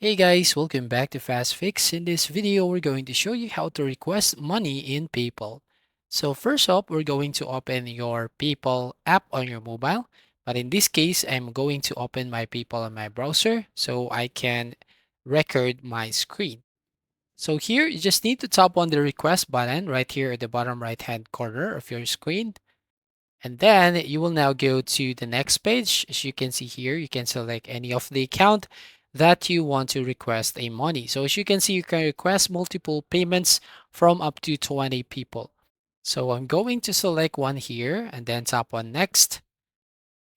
Hey guys, welcome back to Fast Fix. In this video, we're going to show you how to request money in PayPal. So first up, we're going to open your PayPal app on your mobile. But in this case, I'm going to open my PayPal on my browser so I can record my screen. So here, you just need to tap on the request button right here at the bottom right hand corner of your screen. And then you will now go to the next page. As you can see here, you can select any of the account that you want to request a money. So as you can see, you can request multiple payments from up to 20 people. So I'm going to select one here and then tap on next.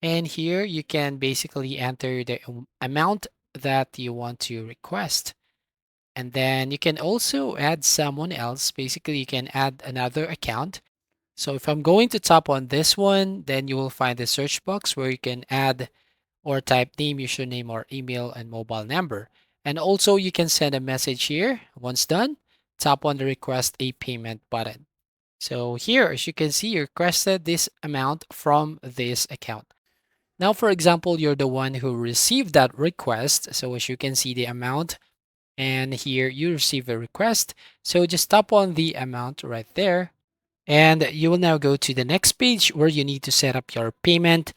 And here you can basically enter the amount that you want to request. And then you can also add someone else. Basically, you can add another account. So if I'm going to tap on this one, then you will find the search box where you can add or type name, username, or email and mobile number. And also you can send a message here. Once done, tap on the request a payment button. So here, as you can see, you requested this amount from this account. Now, for example, you're the one who received that request. So as you can see the amount, and here you receive a request. So just tap on the amount right there, and you will now go to the next page where you need to set up your payment.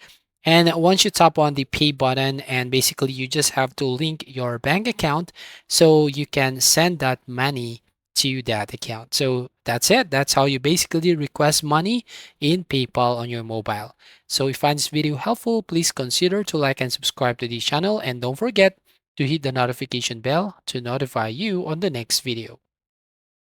And once you tap on the pay button, and basically you just have to link your bank account so you can send that money to that account. So that's it. That's how you basically request money in PayPal on your mobile. So if you find this video helpful, please consider to like and subscribe to the channel, and don't forget to hit the notification bell to notify you on the next video.